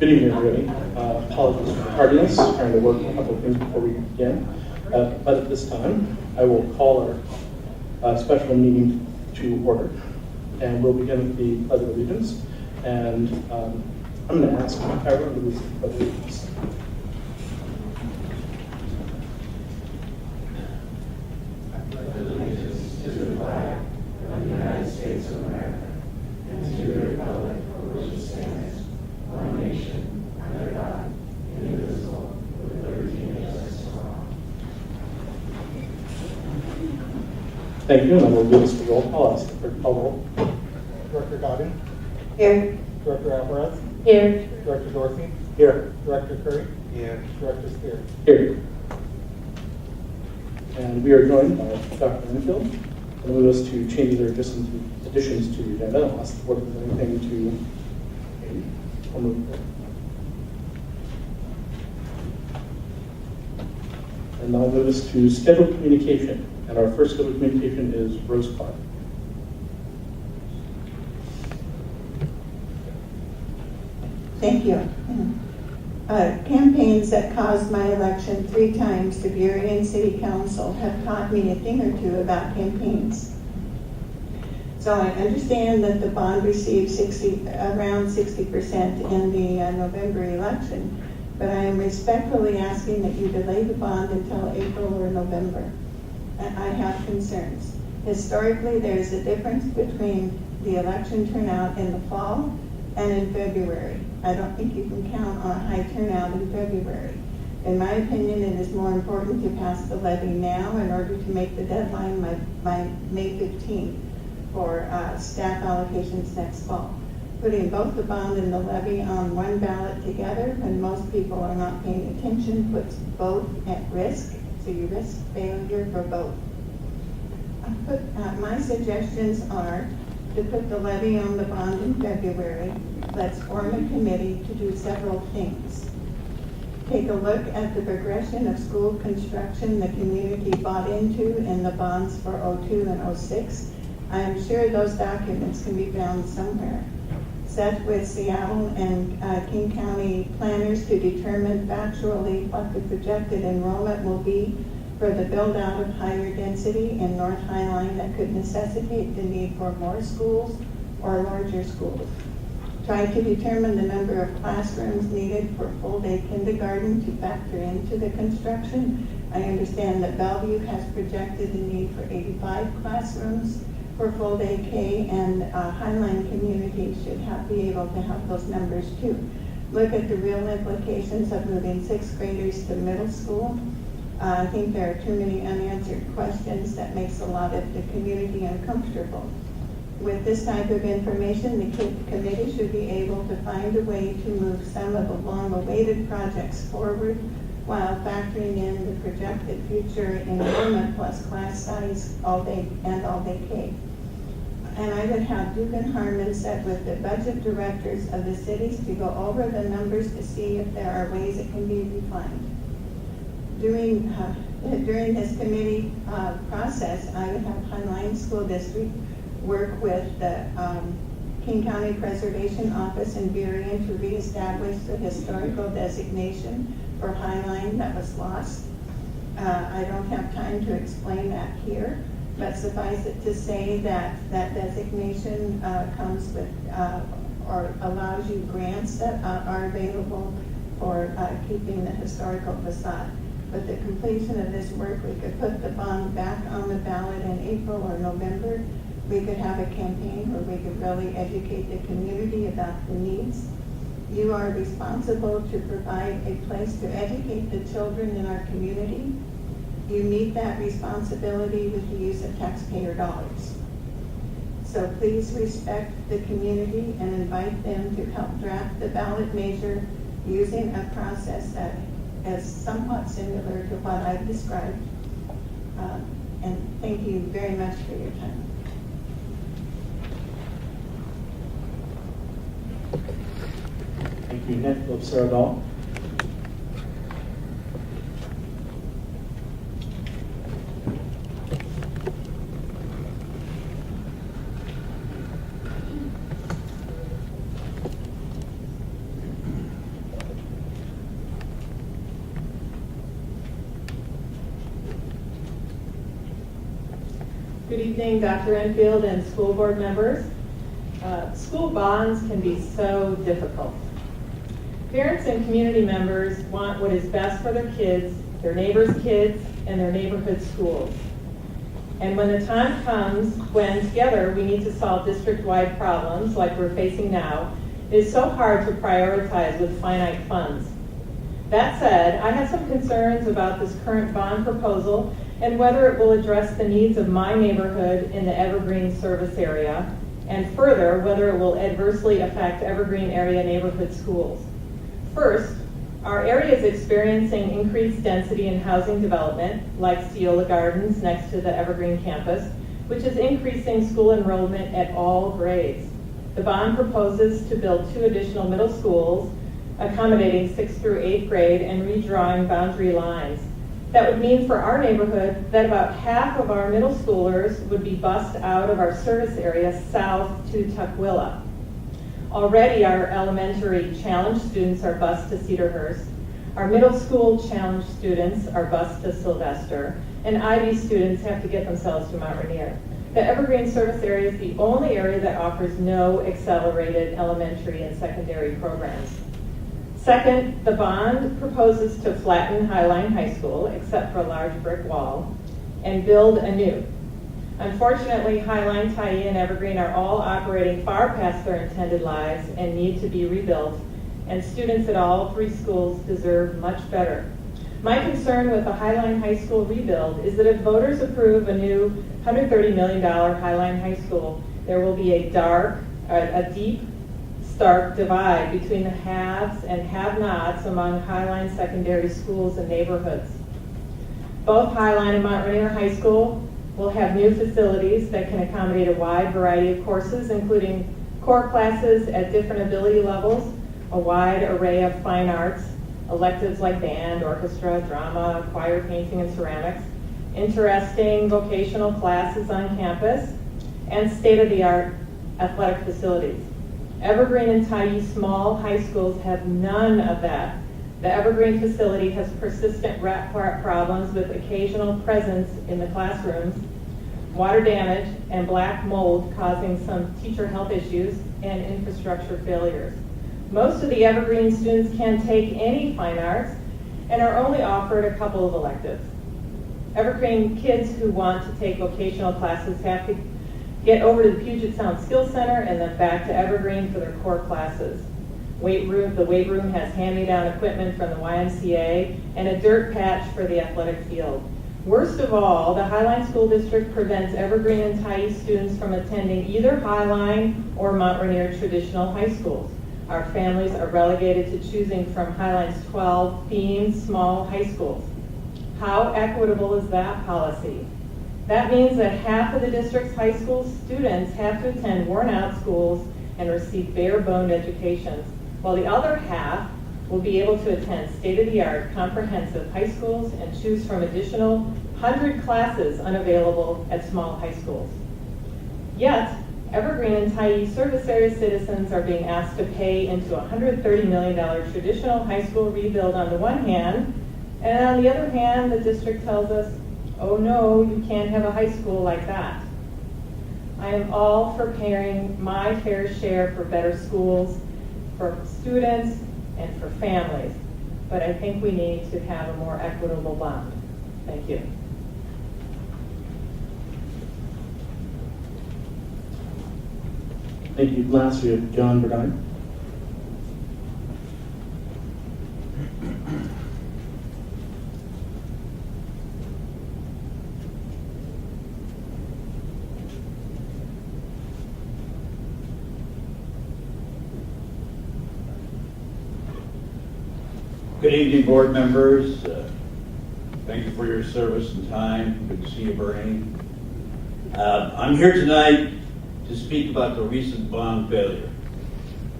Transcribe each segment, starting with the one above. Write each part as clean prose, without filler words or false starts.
Good evening, everybody. Apologies for tardiness, trying to work a couple of things before we begin. But at this time, I will call our special meeting to order. And we'll begin with the Pledge of Allegiance. And I'm going to ask everyone to lead the Pledge of Allegiance. Allegiance to the flag of the United States of America and to the republic for which it stands, one nation, under God, indivisible, with liberty and justice for all. Thank you, and I will do this for roll call. I'll ask the clerk to call roll. Director Godin. Here. Director Alvarez. Here. Director Dorsey. Here. Director Curry. Here. Director Spear. Here. And we are joined by Dr. Enfield. And we'll move us to changes or additions to the agenda. I'll ask the board if there's anything to change or move forward. And now move us to scheduled communication. And our first scheduled communication is Rose Clark. Thank you. Campaigns that caused my election 3 times to Burien City Council have taught me a thing or two about campaigns. So I understand that the bond received around 60% in the November election, but I am respectfully asking that you delay the bond until April or November. I have concerns. Historically, there is a difference between the election turnout in the fall and in February. I don't think you can count on a high turnout in February. In my opinion, it is more important to pass the levy now in order to make the deadline by May 15th for staff allocations next fall. Putting both the bond and the levy on one ballot together when most people are not paying attention puts both at risk, so you risk failure for both. My suggestions are to put the levy on the bond in February. Let's form a committee to do several things. Take a look at the progression of school construction the community bought into in the bonds for 02 and 06. I am sure those documents can be found somewhere. Set with Seattle and King County planners to determine factually what the projected enrollment will be for the build out of higher density in North Highline that could necessitate the need for more schools or larger schools. Try to determine the number of classrooms needed for full-day kindergarten to factor into the construction. I understand that Bellevue has projected the need for 85 classrooms for full-day K, and Highline communities should be able to have those numbers too. Look at the real implications of moving 6th graders to middle school. I think there are too many unanswered questions that makes a lot of the community uncomfortable. With this type of information, the committee should be able to find a way to move some of the long-awaited projects forward while factoring in the projected future enrollment plus class size all-day and all-day K. And I would have Duke and Harmon set with the budget directors of the cities to go over the numbers to see if there are ways it can be refined. During this committee process, I would have Highline School District work with the King County Preservation Office in Burien to reestablish the historical designation for Highline that was lost. I don't have time to explain that here, but suffice it to say that that designation comes with or allows you grants that are available for keeping the historical facade. With the completion of this work, we could put the bond back on the ballot in April or November. We could have a campaign where we could really educate the community about the needs. You are responsible to provide a place to educate the children in our community. You meet that responsibility with the use of taxpayer dollars. So please respect the community and invite them to help draft the ballot measure using a process that is somewhat similar to what I've described. And thank you very much for your time. Thank you, Nick. Sarah Dahl. Good evening, Dr. Enfield and school board members. School bonds can be so difficult. Parents and community members want what is best for their kids, their neighbors' kids, and their neighborhood schools. And when the time comes when together we need to solve district-wide problems like we're facing now, it is so hard to prioritize with finite funds. That said, I have some concerns about this current bond proposal and whether it will address the needs of my neighborhood in the Evergreen service area, and further, whether it will adversely affect Evergreen area neighborhood schools. First, our area is experiencing increased density in housing development, like Ceola Gardens next to the Evergreen campus, which is increasing school enrollment at all grades. The bond proposes to build 2 additional middle schools, accommodating 6th through 8th grade and redrawing boundary lines. That would mean for our neighborhood that about half of our middle schoolers would be bused out of our service area south to Tukwila. Already our elementary challenge students are bused to Cedarhurst. Our middle school challenge students are bused to Sylvester, and IB students have to get themselves to Mount Rainier. The Evergreen service area is the only area that offers no accelerated elementary and secondary programs. Second, the bond proposes to flatten Highline High School, except for a large brick wall, and build anew. Unfortunately, Highline, Tyee, and Evergreen are all operating far past their intended lives and need to be rebuilt, and students at all 3 schools deserve much better. My concern with the Highline High School rebuild is that if voters approve a new $130 million Highline High School, there will be a deep, stark divide between the haves and have-nots among Highline secondary schools and neighborhoods. Both Highline and Mount Rainier High School will have new facilities that can accommodate a wide variety of courses, including core classes at different ability levels, a wide array of fine arts, electives like band, orchestra, drama, choir, painting, and ceramics, interesting vocational classes on campus, and state-of-the-art athletic facilities. Evergreen and Tyee small high schools have none of that. The Evergreen facility has persistent rat problems with occasional presence in the classrooms, water damage, and black mold causing some teacher health issues and infrastructure failures. Most of the Evergreen students can take any fine arts and are only offered a couple of electives. Evergreen kids who want to take vocational classes have to get over to the Puget Sound Skills Center and then back to Evergreen for their core classes. The weight room has hand-me-down equipment from the YMCA and a dirt patch for the athletic field. Worst of all, the Highline School District prevents Evergreen and Tyee students from attending either Highline or Mount Rainier traditional high schools. Our families are relegated to choosing from Highline's 12 themed small high schools. How equitable is that policy? That means that half of the district's high school students have to attend worn-out schools and receive bare-boned educations, while the other half will be able to attend state-of-the-art comprehensive high schools and choose from additional 100 classes unavailable at small high schools. Yet, Evergreen and Tyee service area citizens are being asked to pay into a $130 million traditional high school rebuild on the one hand, and on the other hand, the district tells us, oh no, you can't have a high school like that. I am all for paying my fair share for better schools, for students, and for families, but I think we need to have a more equitable bond. Thank you. Thank you. Last, we have John Burdine. Good evening, board members. Thank you for your service and time. Good to see you, Bernie. I'm here tonight to speak about the recent bond failure.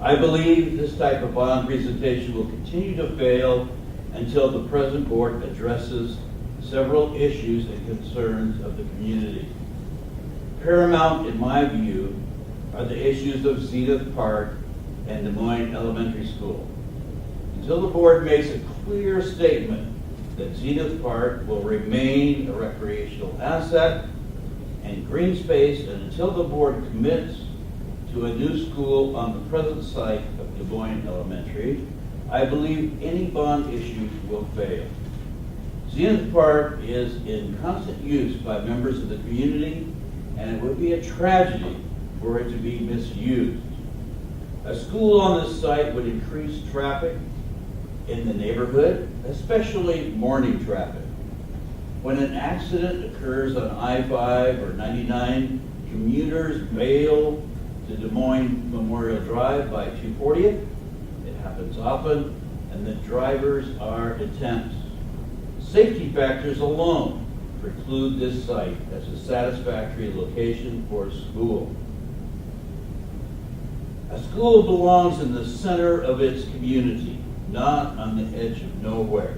I believe this type of bond presentation will continue to fail until the present board addresses several issues and concerns of the community. Paramount, in my view, are the issues of Zenith Park and Des Moines Elementary School. Until the board makes a clear statement that Zenith Park will remain a recreational asset and green space, and until the board commits to a new school on the present site of Du Bois Elementary, I believe any bond issue will fail. Zenith Park is in constant use by members of the community, and it would be a tragedy for it to be misused. A school on this site would increase traffic in the neighborhood, especially morning traffic. When an accident occurs on I-5 or 99, commuters bail to Des Moines Memorial Drive by 240th. It happens often, and the drivers are intense. Safety factors alone preclude this site as a satisfactory location for a school. A school belongs in the center of its community, not on the edge of nowhere.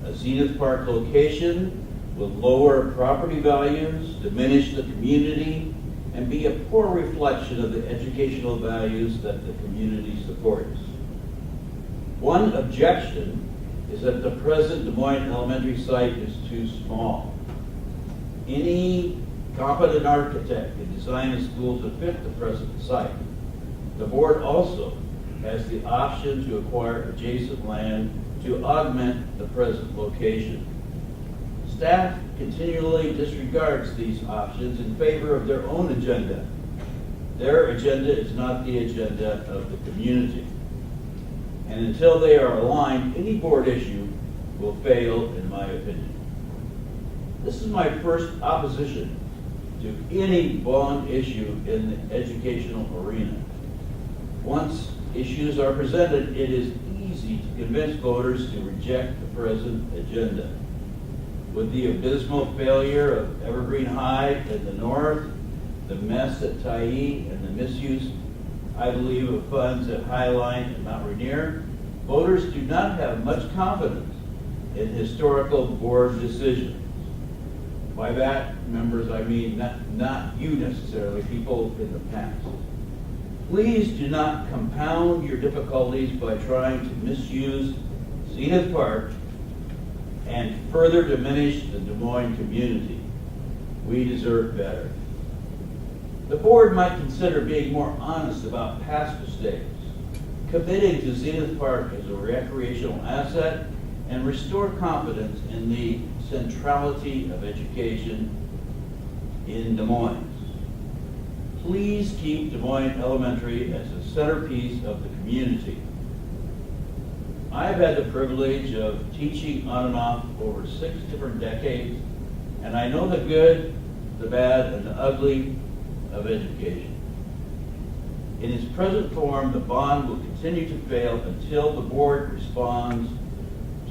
A Zenith Park location will lower property values, diminish the community, and be a poor reflection of the educational values that the community supports. One objection is that the present Des Moines Elementary site is too small. Any competent architect can design a school to fit the present site. The board also has the option to acquire adjacent land to augment the present location. Staff continually disregards these options in favor of their own agenda. Their agenda is not the agenda of the community. And until they are aligned, any board issue will fail, in my opinion. This is my first opposition to any bond issue in the educational arena. Once issues are presented, it is easy to convince voters to reject the present agenda. With the abysmal failure of Evergreen High in the north, the mess at Tyee, and the misuse, I believe, of funds at Highline and Mount Rainier, voters do not have much confidence in historical board decisions. By that, members, I mean not you necessarily, people in the past. Please do not compound your difficulties by trying to misuse Zenith Park and further diminish the Des Moines community. We deserve better. The board might consider being more honest about past mistakes, committing to Zenith Park as a recreational asset, and restore confidence in the centrality of education in Des Moines. Please keep Des Moines Elementary as a centerpiece of the community. I've had the privilege of teaching on and off over 6 different decades, and I know the good, the bad, and the ugly of education. In its present form, the bond will continue to fail until the board responds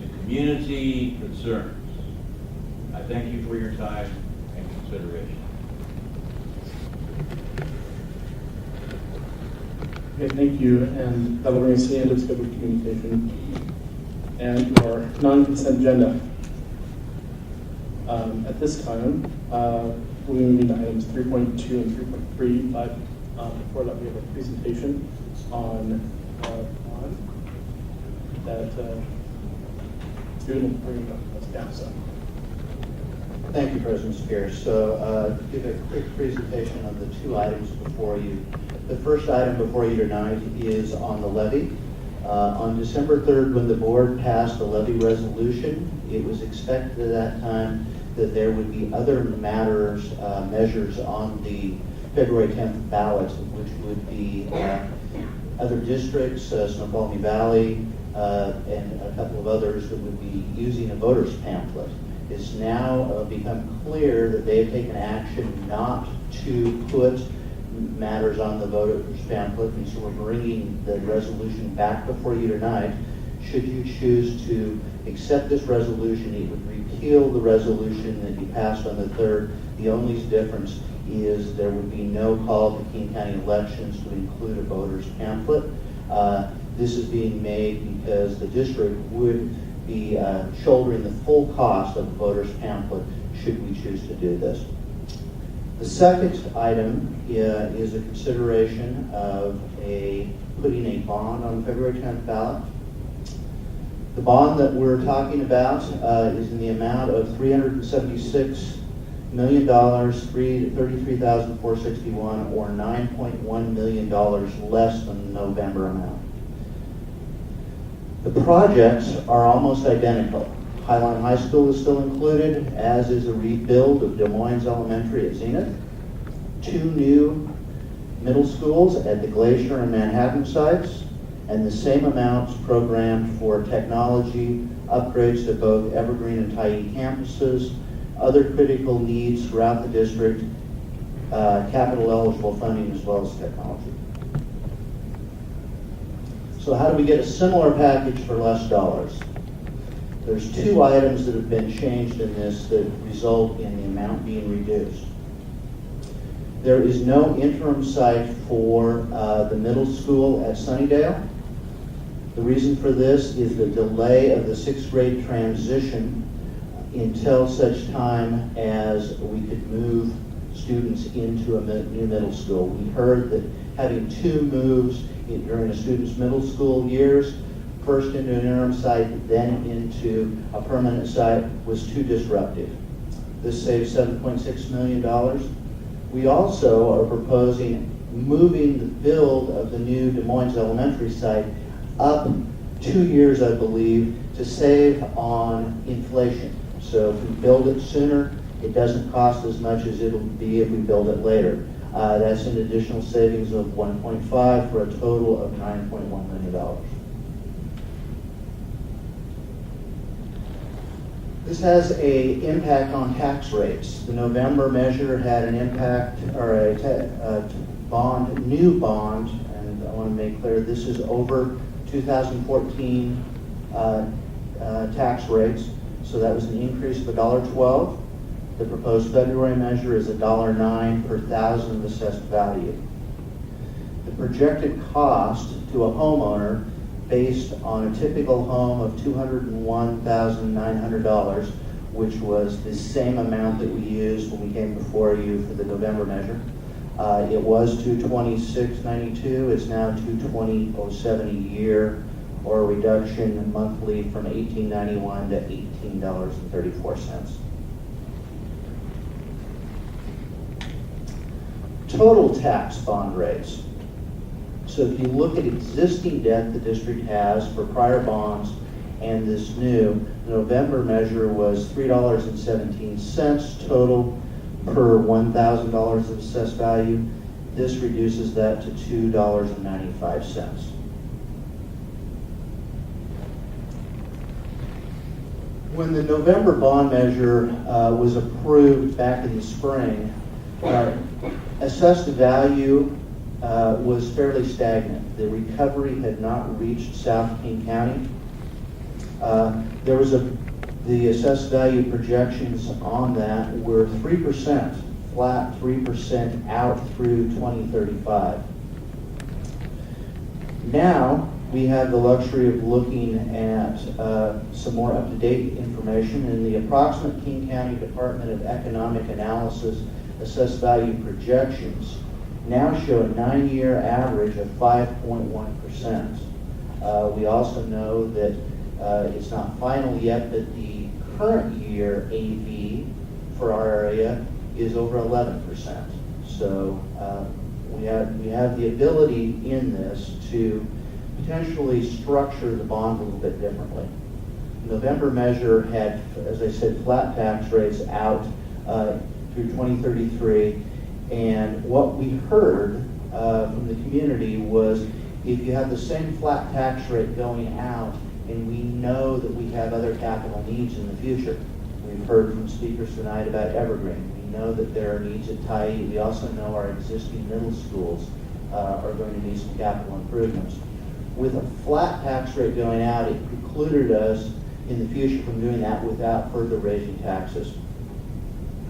to community concerns. I thank you for your time and consideration. Okay, thank you, and that will bring us to the end of scheduled communication and our non-consent agenda. At this time, we'll be moving to items 3.2 and 3.3, but before that, we have a presentation on that student will bring us down. So. Thank you, President Spears. So, give a quick presentation on the 2 items before you. The first item before you tonight is on the levy. On December 3rd, when the board passed the levy resolution, it was expected at that time that there would be other measures on the February 10th ballot, which would be other districts, Snoqualmie Valley, and a couple of others that would be using a voter's pamphlet. It's now become clear that they have taken action not to put matters on the voter's pamphlet, and so we're bringing the resolution back before you tonight. Should you choose to accept this resolution, it would repeal the resolution that you passed on the 3rd. The only difference is there would be no call to King County elections to include a voter's pamphlet. This is being made because the district would be shouldering the full cost of the voter's pamphlet should we choose to do this. The second item is a consideration of putting a bond on the February 10th ballot. The bond that we're talking about is in the amount of $376 $33,461, or $9.1 million less than the November amount. The projects are almost identical. Highline High School is still included, as is a rebuild of Des Moines Elementary at Zenith, 2 new middle schools at the Glacier and Manhattan sites, and the same amounts programmed for technology upgrades to both Evergreen and Tyee campuses, other critical needs throughout the district, capital eligible funding, as well as technology. So how do we get a similar package for less dollars? There's 2 items that have been changed in this that result in the amount being reduced. There is no interim site for the middle school at Sunnydale. The reason for this is the delay of the 6th grade transition until such time as we could move students into a new middle school. We heard that having 2 moves during a student's middle school years, first into an interim site, then into a permanent site, was too disruptive. This saves $7.6 million. We also are proposing moving the build of the new Des Moines Elementary site up 2 years, I believe, to save on inflation. So if we build it sooner, it doesn't cost as much as it'll be if we build it later. That's an additional savings of 1.5 for a total of $9.1 million. This has an impact on tax rates. The November measure had an impact, or a new bond, and I want to make clear this is over 2014 tax rates. So that was an increase of $1.12. The proposed February measure is $1.09 per thousand of assessed value. The projected cost to a homeowner based on a typical home of $201,900, which was the same amount that we used when we came before you for the November measure. It was $226.92. It's now $220.07 a year, or a reduction monthly from $18.91 to $18.34. Total tax bond rates. So if you look at existing debt the district has for prior bonds and this new, the November measure was $3.17 total per $1,000 of assessed value. This reduces that to $2.95. When the November bond measure was approved back in the spring, assessed value was fairly stagnant. The recovery had not reached South King County. The assessed value projections on that were 3%, flat 3% out through 2035. Now we have the luxury of looking at some more up-to-date information, and the approximate King County Department of Economic Analysis assessed value projections now show a 9-year average of 5.1%. We also know that it's not final yet, but the current year AV for our area is over 11%. So we have the ability in this to potentially structure the bond a little bit differently. The November measure had, as I said, flat tax rates out through 2033. And what we heard from the community was, if you have the same flat tax rate going out, and we know that we have other capital needs in the future. We've heard from speakers tonight about Evergreen. We know that there are needs at Tyee. We also know our existing middle schools are going to need some capital improvements. With a flat tax rate going out, it precluded us in the future from doing that without further raising taxes.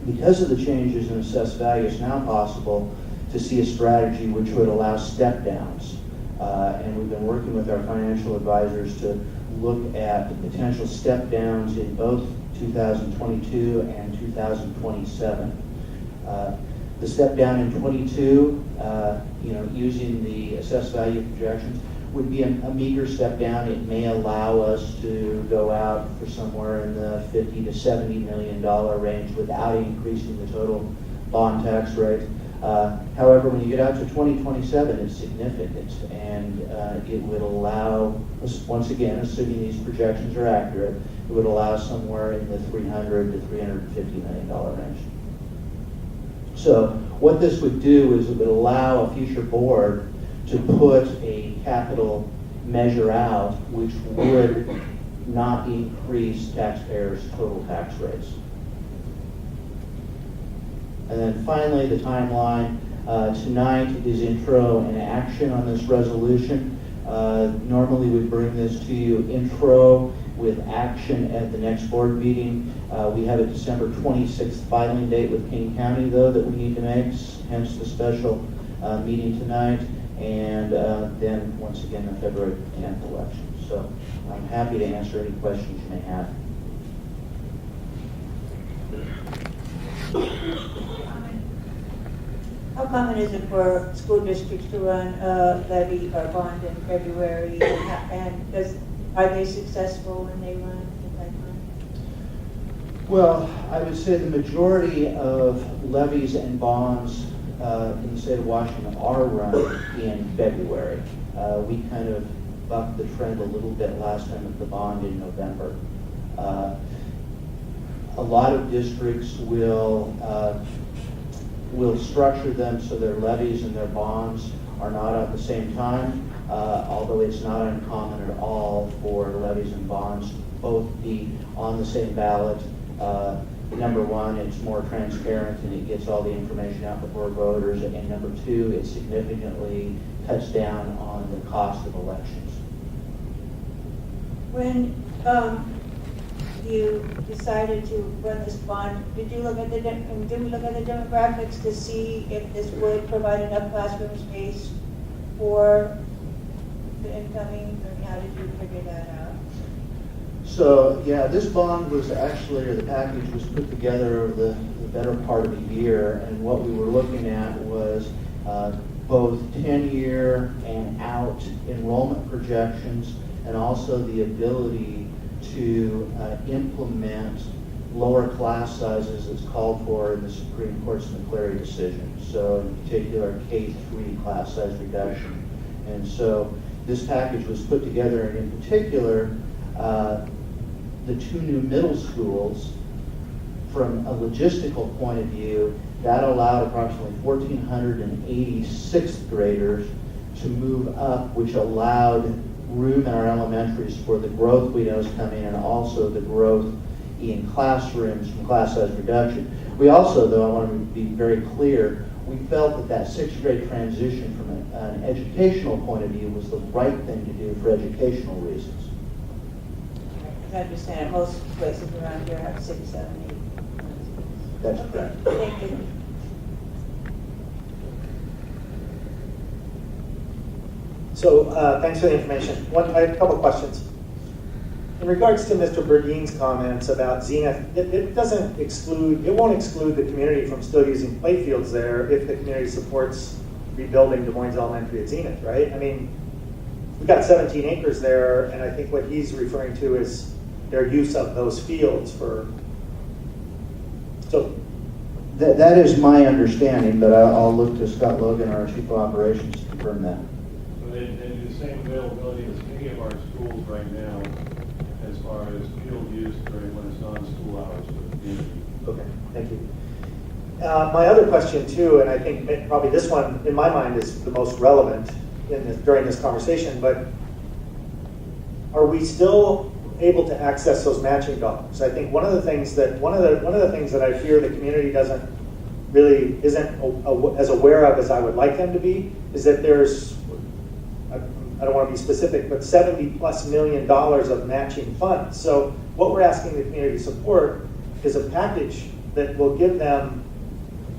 Because of the changes in assessed value, it's now possible to see a strategy which would allow step downs. And we've been working with our financial advisors to look at the potential step downs in both 2022 and 2027. The step down in 22, using the assessed value projections, would be a meager step down. It may allow us to go out for somewhere in the $50 to $70 million range without increasing the total bond tax rate. However, when you get out to 2027, it's significant, and it would allow, once again, assuming these projections are accurate, it would allow somewhere in the $300 to $350 million range. So what this would do is it would allow a future board to put a capital measure out which would not increase taxpayers' total tax rates. And then finally, the timeline. Tonight is intro and action on this resolution. Normally we bring this to you intro with action at the next board meeting. We have a December 26th filing date with King County, though, that we need to make, hence the special meeting tonight. And then, once again, the February 10th election. So I'm happy to answer any questions you may have. How common is it for school districts to run a levy or bond in February? And are they successful when they run at that time? Well, I would say the majority of levies and bonds in the state of Washington are run in February. We kind of bucked the trend a little bit last time with the bond in November. A lot of districts will structure them so their levies and their bonds are not at the same time, although it's not uncommon at all for levies and bonds to both be on the same ballot. Number one, it's more transparent and it gets all the information out before voters, and number two, it significantly cuts down on the cost of elections. When you decided to run this bond, did we look at the demographics to see if this would provide enough classroom space for the incoming, or how did you figure that out? So, yeah, this bond was actually, or the package was put together over the better part of a year, and what we were looking at was both 10-year and out enrollment projections, and also the ability to implement lower class sizes as called for in the Supreme Court's McCleary decision. So in particular, K-3 class size reduction. And so this package was put together, and in particular, the two new middle schools, from a logistical point of view, that allowed approximately 1,480 sixth graders to move up, which allowed room in our elementaries for the growth we know is coming, and also the growth in classrooms from class size reduction. We also, though, I want to be very clear, we felt that that sixth grade transition from an educational point of view was the right thing to do for educational reasons. I understand most places around here have 6, 7, 8. That's Okay, correct. thank you. So thanks for the information. I have a couple questions. In regards to Mr. Berdine's comments about Zenith, it won't exclude the community from still using playfields there if the community supports rebuilding Des Moines Elementary at Zenith, right? I mean, we've got 17 acres there, and I think what he's referring to is their use of those fields for, so. That is my understanding, but I'll look to Scott Logan, our Chief of Operations, to confirm that. So they do the same availability as any of our schools right now as far as field use during when it's non-school hours for the community. Okay, thank you. My other question too, and I think probably this one in my mind is the most relevant during this conversation, but are we still able to access those matching dollars? I think one of the things that I fear the community isn't as aware of as I would like them to be is that there's, I don't want to be specific, but $70+ million of matching funds. So what we're asking the community to support is a package that will give them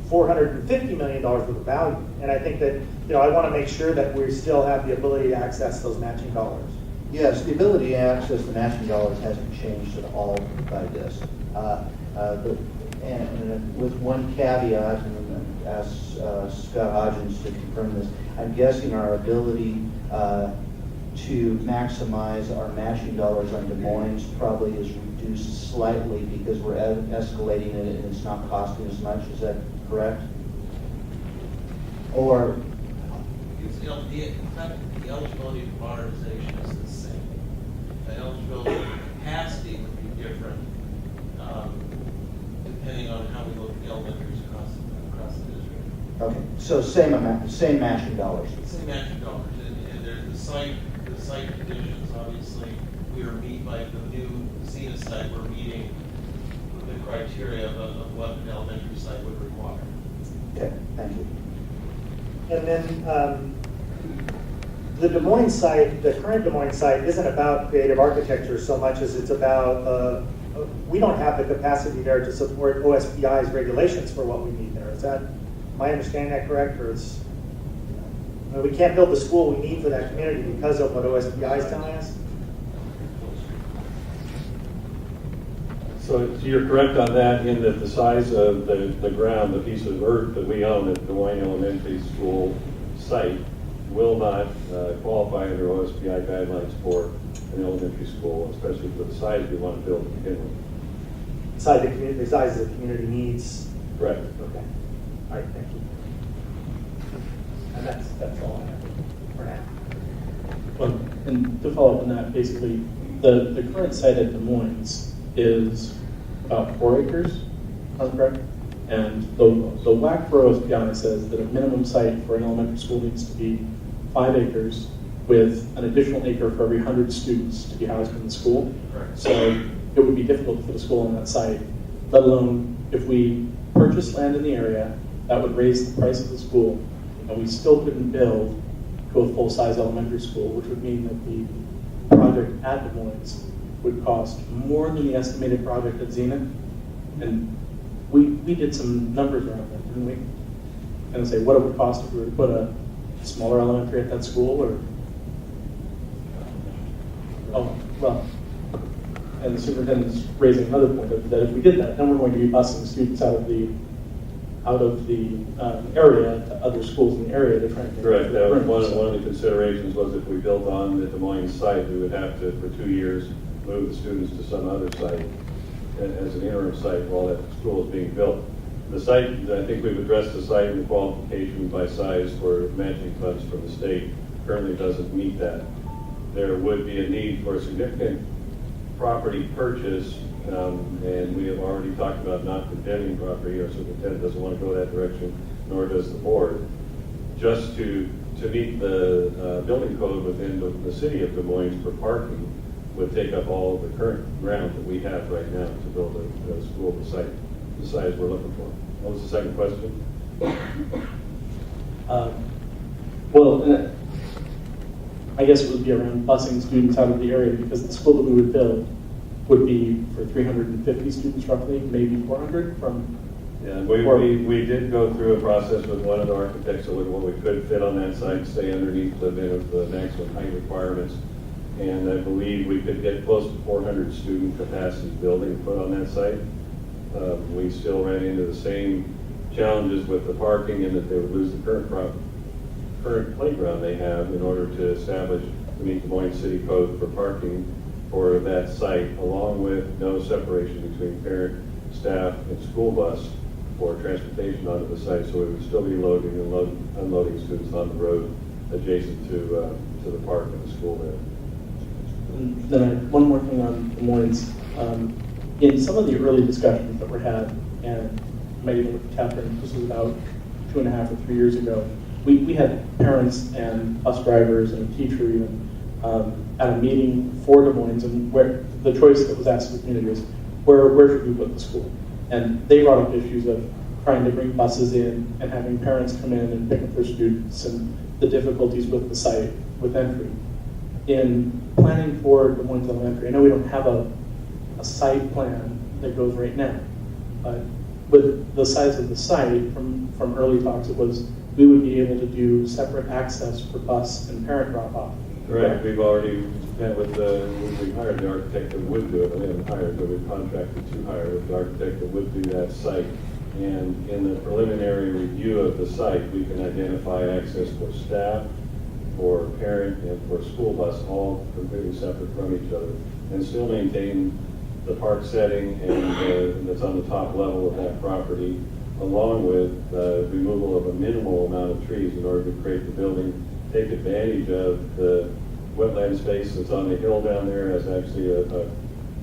$450 million worth of value. And I think that, I want to make sure that we still have the ability to access those matching dollars. Yes, the ability to access the matching dollars hasn't changed at all by this. And with one caveat, and ask Scott Hodgins to confirm this, I'm guessing our ability to maximize our matching dollars on Des Moines probably is reduced slightly because we're escalating it and it's not costing as much. Is that correct? Or, It's, the eligibility for modernization is the same. The eligibility capacity would be different, depending on how we look at the elementaries across the district. okay, so same amount, same matching dollars. Same matching dollars, and there's the site conditions, obviously, we are meet by the new Xena site, we're meeting the criteria of what an elementary site would require. Okay, thank you. And then the Des Moines site, the current Des Moines site isn't about creative architecture so much as it's about, we don't have the capacity there to support OSPI's regulations for what we need there. Is that, am I understanding that correct? Or it's, we can't build the school we need for that community because of what OSPI is telling us? So you're correct on that in that the size of the ground, the piece of earth that we own at Des Moines Elementary School site will not qualify under OSPI guidelines for an elementary school, especially for the size we want to build to begin with. Inside the community, the size the community needs. Correct. Okay. All right, thank you. And that's all I have for now. Well, and to follow up on that, basically, the current site at Des Moines is about 4 acres, if I'm correct? And the WAC for OSPI says that a minimum site for an elementary school needs to be 5 acres with an additional acre for every 100 students to be housed in the school. Correct. So it would be difficult for the school on that site, let alone if we purchased land in the area, that would raise the price of the school, and we still couldn't build to a full-size elementary school, which would mean that the project at Des Moines would cost more than the estimated project at Zenith. And we did some numbers around that, didn't we? And say what it would cost if we were to put a smaller elementary at that school, or oh well. And the superintendent's raising another point that if we did that, then we're going to be busing students out of the area to other schools in the area to try and get Correct. That was room. one of the considerations was if we built on the Des Moines site, we would have to, for 2 years, move the students to some other site as an interim site while that school is being built. The site, I think we've addressed the site and the qualifications by size for matching funds from the state, currently doesn't meet that. There would be a need for a significant property purchase, and we have already talked about not condemning property. Our superintendent doesn't want to go that direction, nor does the board. Just to meet the building code within the city of Des Moines for parking would take up all of the current ground that we have right now to build a school the size we're looking for. What was the second question? I guess it would be around busing students out of the area, because the school that we would build would be for 350 students roughly, maybe 400 from. Yeah, we did go through a process with one of the architects to look at what we could fit on that site, stay underneath the maximum height requirements. And I believe we could get close to 400 student capacity building put on that site. We still ran into the same challenges with the parking, and that they would lose the current playground they have in order to establish to meet Des Moines City Code for parking for that site, along with no separation between parent, staff, and school bus for transportation onto the site. So we would still be loading and unloading students on the road adjacent to the park and the school there. And then one more thing on Des Moines. In some of the early discussions that were had, and maybe with Catherine, this was about 2.5 or 3 years ago, we had parents and bus drivers and a teacher even at a meeting for Des Moines, and where the choice that was asked of the community was, where should we put the school? And they brought up issues of trying to bring buses in and having parents come in and pick up their students, and the difficulties with the site, with entry. In planning for Des Moines Elementary, I know we don't have a site plan that goes right now, but with the size of the site, from early talks, it was we would be able to do separate access for bus and parent drop-off. Correct. We've already met with we hired the architect that would do it. We haven't hired, but we've contracted to hire the architect that would do that site. And in the preliminary review of the site, we can identify access for staff for parent and for school bus, all completely separate from each other, and still maintain the park setting and that's on the top level of that property, along with the removal of a minimal amount of trees in order to create the building, take advantage of the wetland space that's on the hill down there as actually a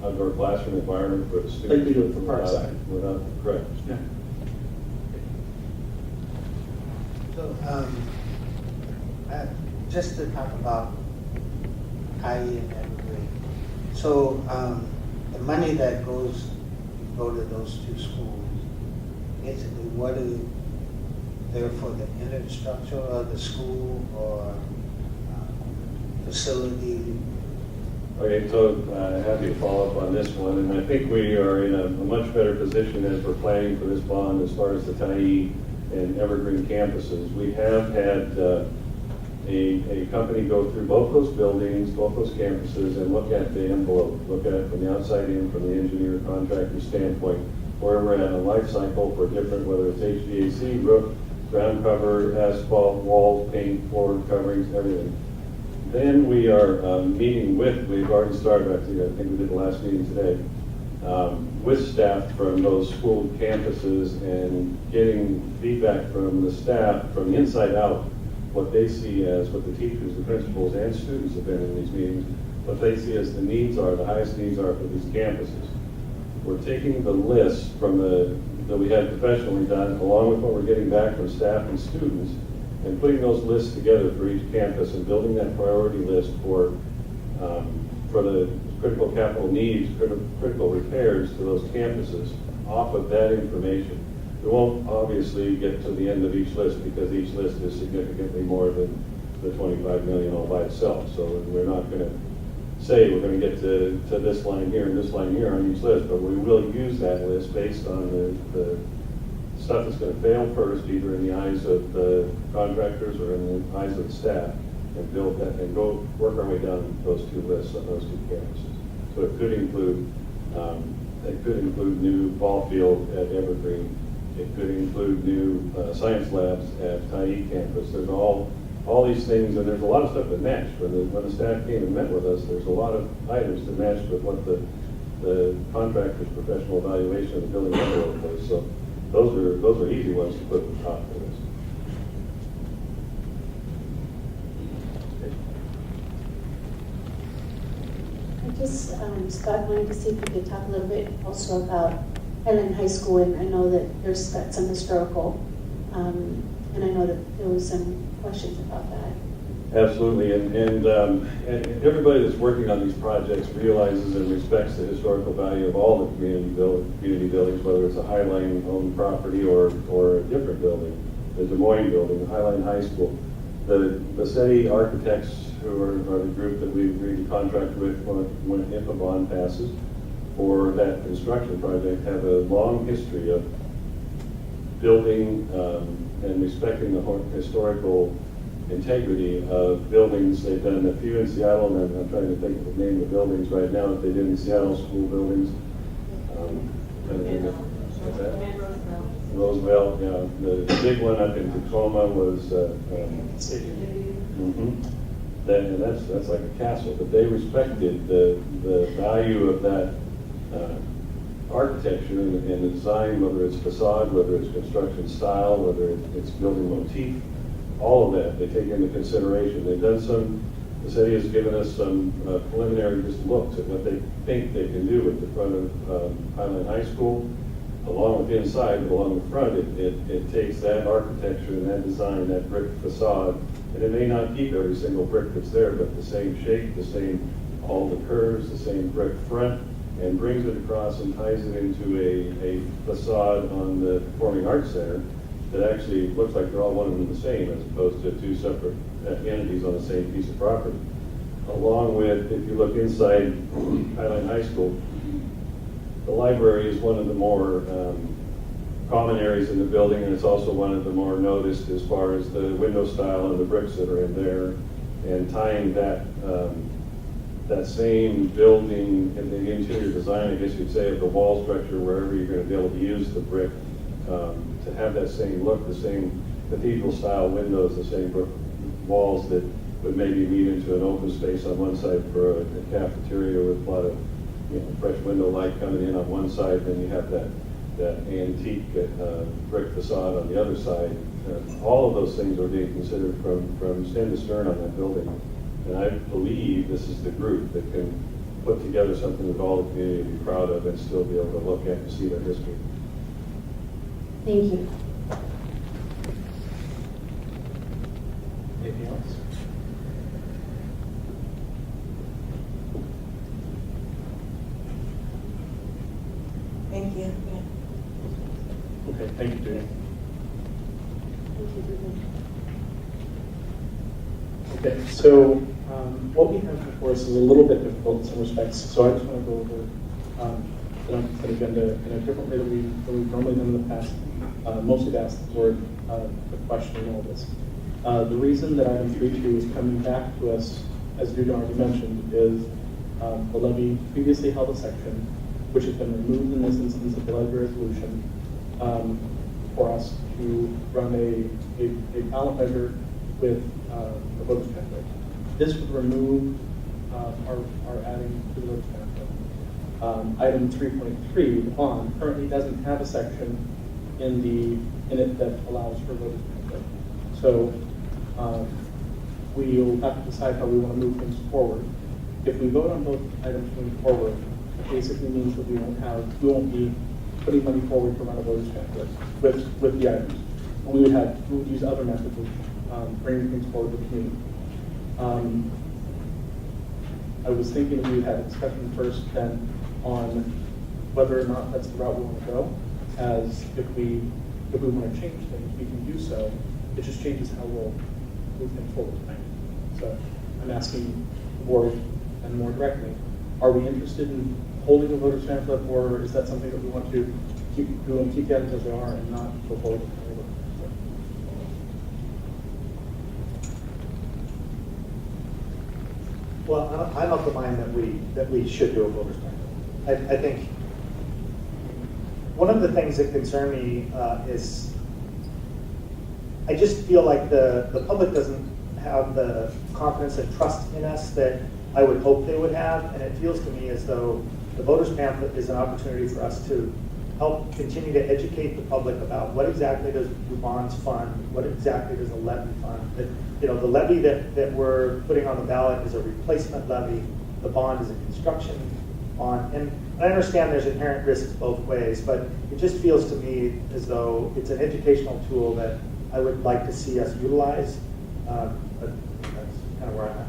outdoor classroom environment for the students. Like we do it for Parkside. Without, correct. Yeah. So, just to talk about IE and Evergreen. So, the money that go to those two schools, basically what is there for the infrastructure of the school or facility? Okay, so happy to follow up on this one, and I think we are in a much better position as we're planning for this bond as far as the Tyee and Evergreen campuses. We have had a company go through both those buildings, both those campuses, and look at the envelope, look at it from the outside in, from the engineer contractor standpoint, where we're at a life cycle for different, whether it's HVAC, roof, ground cover, asphalt, walls, paint, floor coverings, everything. Then we are meeting with, we've already started, I think we did the last meeting today, with staff from those school campuses and getting feedback from the staff from the inside out, what they see as, what the teachers, the principals, and students have been in these meetings, what they see as the needs are, the highest needs are for these campuses. We're taking the list from that we had professionally done, along with what we're getting back from staff and students, and putting those lists together for each campus and building that priority list for the critical capital needs, critical repairs to those campuses off of that information. We won't obviously get to the end of each list because each list is significantly more than the 25 million all by itself. So we're not going to say we're going to get to this line here and this line here on each list, but we will use that list based on the stuff that's going to fail first, either in the eyes of the contractors or in the eyes of the staff, and build that and go work our way down those two lists on those two campuses. So it could include new ball field at Evergreen. It could include new science labs at Tyee campus. There's all these things, and there's a lot of stuff that matched. When the staff came and met with us, there's a lot of items that matched with what the contractor's professional evaluation of the building envelope was. So those are easy ones to put at the top of the list. Scott wanted to see if you could talk a little bit also about Highland High School, and I know that there's got some historical, and I know that there was some questions about that. Absolutely, and everybody that's working on these projects realizes and respects the historical value of all the community buildings, whether it's a Highline owned property or a different building, the Des Moines building, the Highline High School. The city architects, who are the group that we agreed to contract with if a bond passes for that construction project, have a long history of building and respecting the historical integrity of buildings. They've done a few in Seattle, and I'm trying to think of the name of the buildings right now that they did in Seattle, school buildings. Roosevelt, yeah. The big one up in Tacoma was that's like a castle, but they respected the value of that architecture and the design, whether it's facade, whether it's construction style, whether it's building motif, all of that they take into consideration. They've done the city has given us some preliminary just looks at what they think they can do at the front of Highland High School. Along with the inside, but along the front, it takes that architecture and that design, that brick facade, and it may not keep every single brick that's there, but the same shape, all the curves, the same brick front, and brings it across and ties it into a facade on the Performing Arts Center that actually looks like they're all one and the same, as opposed to two separate entities on the same piece of property. Along with, if you look inside Highland High School, the library is one of the more common areas in the building, and it's also one of the more noticed as far as the window style and the bricks that are in there, and tying that same building in the interior design, I guess you'd say, of the wall structure, wherever you're going to be able to use the brick to have that same look, the same cathedral style windows, the same brick walls that would maybe meet into an open space on one side for a cafeteria with a lot of, fresh window light coming in on one side, then you have that antique brick facade on the other side. All of those things are being considered from stem to stern on that building. And I believe this is the group that can put together something that all the community will be proud of and still be able to look at and see their history. Thank you. Anything else? Thank you. Okay, thank you, Judy. Thank you, Ruben. Okay, so what we have before us is a little bit difficult in some respects, so I just want to go over the consent agenda in a different way than we've normally done in the past. Mostly to ask the board the question in all this. The reason that item 3.2 is coming back to us, as Judy already mentioned, is the levy previously held a section which has been removed in this instance of the levy resolution for us to run a ballot measure with a voter's pamphlet. This would remove our adding to the voter's pamphlet. Item 3.3, the bond, currently doesn't have a section in it that allows for voter's pamphlet. So we'll have to decide how we want to move things forward. If we vote on both items moving forward, it basically means that we won't be putting money forward to run a voter's pamphlet with the items. And we would use other methods of bringing things forward with the community. I was thinking we would have a discussion first then on whether or not that's the route we want to go. As if we want to change things, we can do so. It just changes how we'll move things forward tonight. So I'm asking the board, and more directly, are we interested in holding a voter's pamphlet, or is that something that we want to keep doing, keep the items as they are, and not go forward with the voter's pamphlet? Well, I'm of the mind that we should do a voter's pamphlet. I think one of the things that concern me is I just feel like the public doesn't have the confidence and trust in us that I would hope they would have, and it feels to me as though the voter's pamphlet is an opportunity for us to help continue to educate the public about what exactly does the bonds fund, what exactly does a levy fund. That, the levy that we're putting on the ballot is a replacement levy. The bond is a construction bond, and I understand there's inherent risks both ways, but it just feels to me as though it's an educational tool that I would like to see us utilize. But that's kind of where I'm at.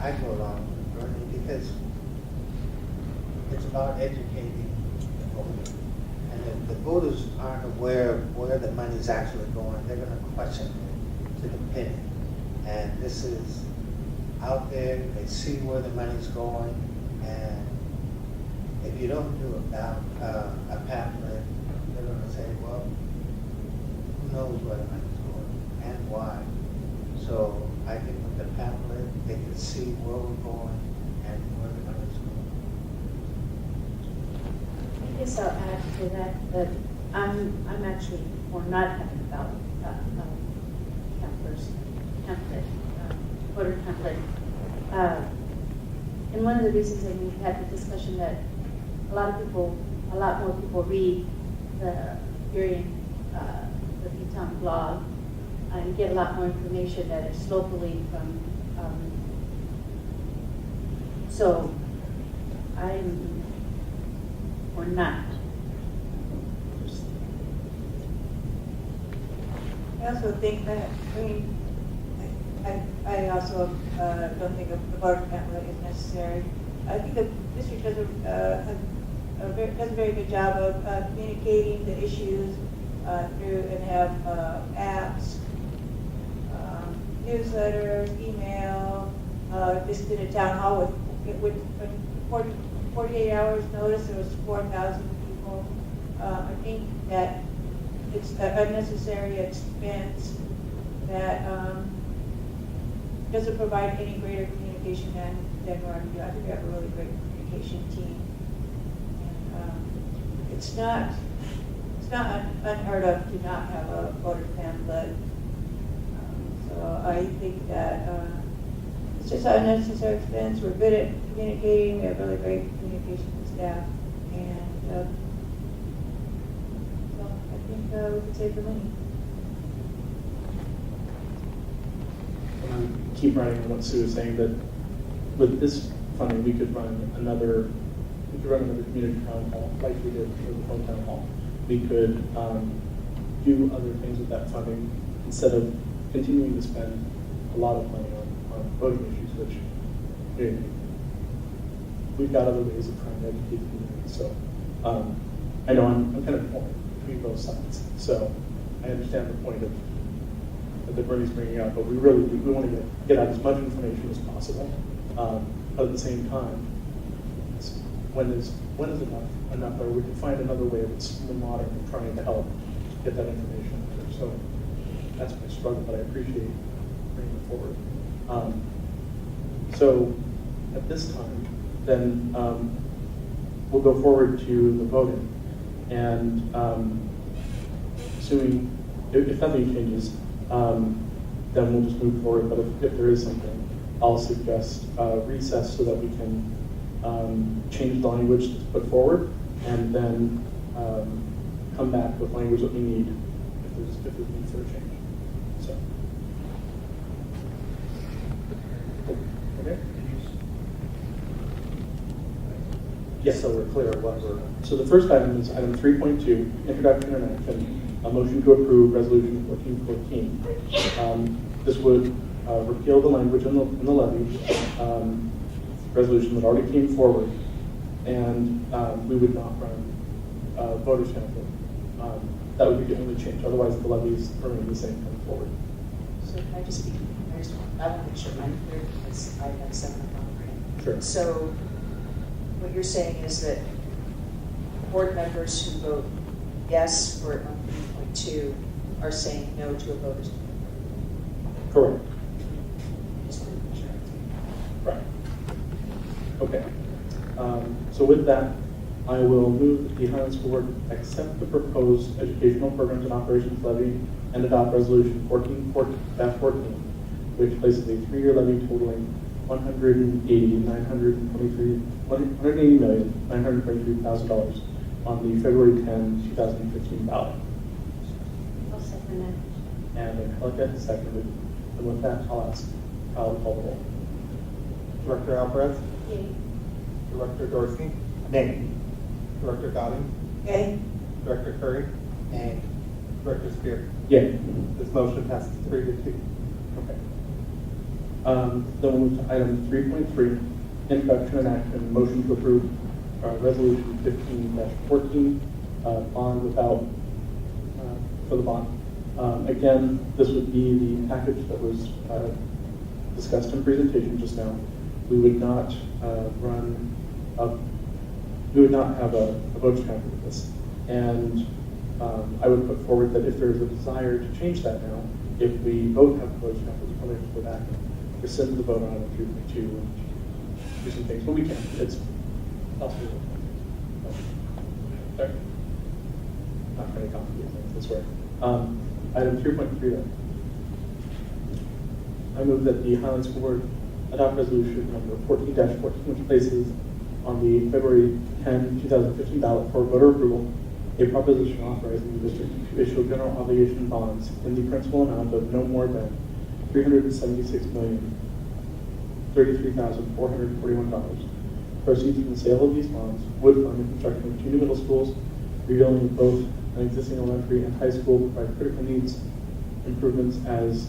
I go along with Bernie because it's about educating the voters. And if the voters aren't aware of where the money's actually going, they're going to question it to the penny. And this is out there, they see where the money's going, and if you don't do a pamphlet, they're going to say, well, who knows where the money's going and why. So I think with the pamphlet, they can see where we're going and where the money's going. I guess I'll add to that I'm actually for not having a ballot pamphlet, voter pamphlet. And one of the reasons that we had the discussion that a lot more people read the P-Town blog and get a lot more information that is locally from. So I'm or not. I also think that, I also don't think a voter pamphlet is necessary. I think the district does a very good job of communicating the issues through and have apps, newsletters, email. Just did a town hall with 48 hours notice. There was 4,000 people. I think that it's an unnecessary expense that doesn't provide any greater communication than we're already doing. I think we have a really great communication team. And, it's not unheard of to not have a voter pamphlet. I think that it's just an unnecessary expense. We're good at communicating. We have really great communication with staff. And so I think we could save the money. Keep running on what Sue was saying, that with this funding, we could run another community town hall like we did for the hometown hall. We could do other things with that funding instead of continuing to spend a lot of money on voting issues, which we've got other ways of trying to educate the community. So I know I'm kind of torn between both sides. So I understand the point of that Bernie's bringing up, but we want to get out as much information as possible. But at the same time, when is enough, or we can find another way that's more modern of trying to help get that information out there. So that's my struggle, but I appreciate bringing it forward. So at this time, then we'll go forward to the voting, and assuming if nothing changes, then we'll just move forward. But if there is something, I'll suggest recess so that we can change the language that's put forward, and then come back with language that we need if there's need for a change. So, okay. Yes, So we're clear what we're. So the first item is item 3.2, introduction and action, a motion to approve resolution 1414. This would repeal the language in the levy resolution that already came forward, and we would not run voters council. That would be the only change. Otherwise, the levies remain the same going forward. So can I just be, I want to make sure I'm clear because I have 7 o'clock. Sure. So what you're saying is that board members who vote yes for 3.2 are saying no to a voter's vote. Correct. Just want to make sure. Right. Okay. So with that, I will move that the Highland School Board accept the proposed educational programs and operations levy and adopt resolution 1414, which places a 3-year levy totaling $180,923,000 on the February 10, 2015 ballot. I'll second And Angelica seconded. And with that, I'll ask Kyle to call the roll. Director Alvarez, that. Yay. Director Dorsey, Nay. Director Godin, Okay? Director Curry, Nay. Director Spear. Yay. This motion passes 3-2. Okay. Then we'll move to item 3.3, introduction and action, motion to approve resolution 15-14, bond without, for the bond. Again, this would be the package that was discussed in presentation just now. We would not we would not have a vote count with this. And I would put forward that if there's a desire to change that now, if we both have a vote count, we probably have to go back and rescind the vote on item 3.2 and do some things, but we can. It's possible. Sorry. Not very complicated things this way. Item 3.3 then. I move that the Highland School Board adopt resolution number 14-14, which places on the February 10, 2015 ballot for voter approval a proposition authorizing the district to issue general obligation bonds in the principal amount of no more than $376,033,441. Proceeds from the sale of these bonds would fund the construction of 2 new middle schools, rebuilding both an existing elementary and high school, provide critical needs improvements as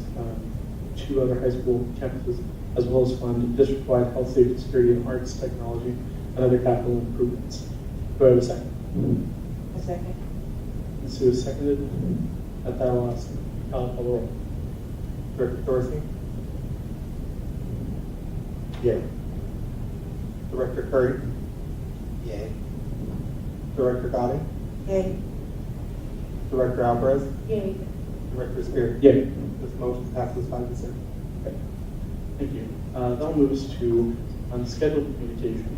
2 other high school campuses, as well as fund district-wide health, safety, security, and arts, technology, and other capital improvements. Do I have a second? A second. And Sue is seconded. At that, I'll ask Kyle to call the roll. Director Dorsey, Yay. Director Curry, Yay. Director Godin, Okay? Director Alvarez, Yay. Director Spear. Yay. This motion passes 5-0. Okay. Thank you. That'll move us to unscheduled communication.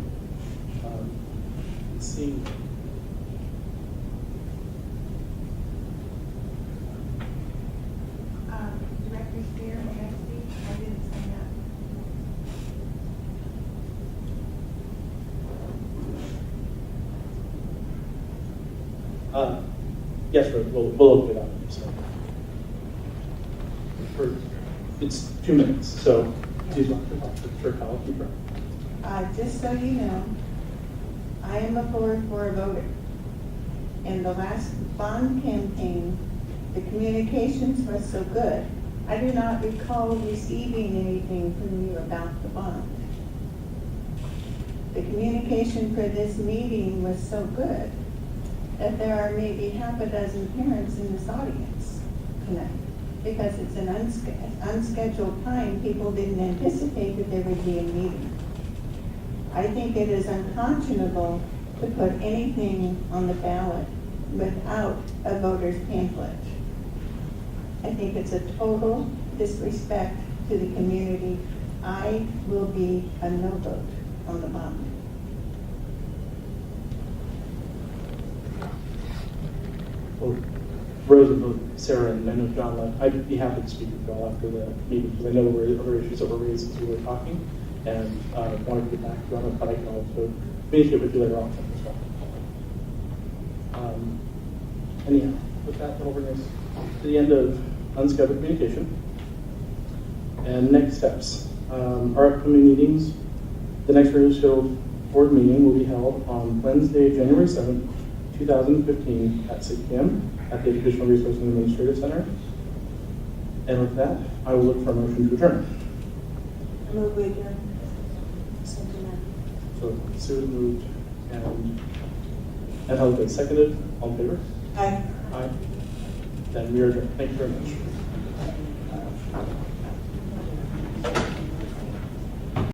Seeing Director Spear, may I speak? Yes, we'll look it up. So. It's 2 minutes, so please want to talk to Sir Kyle Keeper. Just so you know, I am a 4-4 voter. In the last bond campaign, the communications were so good, I do not recall receiving anything from you about the bond. The communication for this meeting was so good that there are maybe half a dozen parents in this audience tonight. Because it's an unscheduled time, people didn't anticipate that there would be a meeting. I think it is unconscionable to put anything on the ballot without a voter's pamphlet. I think it's a total disrespect to the community. I will be a no vote on the bond. Well, Rose, Sarah, and I know John left. I'd be happy to speak with you all after the meeting because I know there were other issues that were raised as we were talking, and wanted to get back to you on it, but I can also communicate with you later on as well. Anyhow, with that, we'll bring us to the end of unscheduled communication. And next steps. Our upcoming meetings, the next regular scheduled board meeting will be held on Wednesday, January 7th, 2015 at 6 p.m. at the Educational Resource and Administrative Center. And with that, I will look for a motion to adjourn. I move we adjourn. So Sue moved and Helga seconded. All in favor? Aye. Aye. Then we are adjourned. Thank you very much.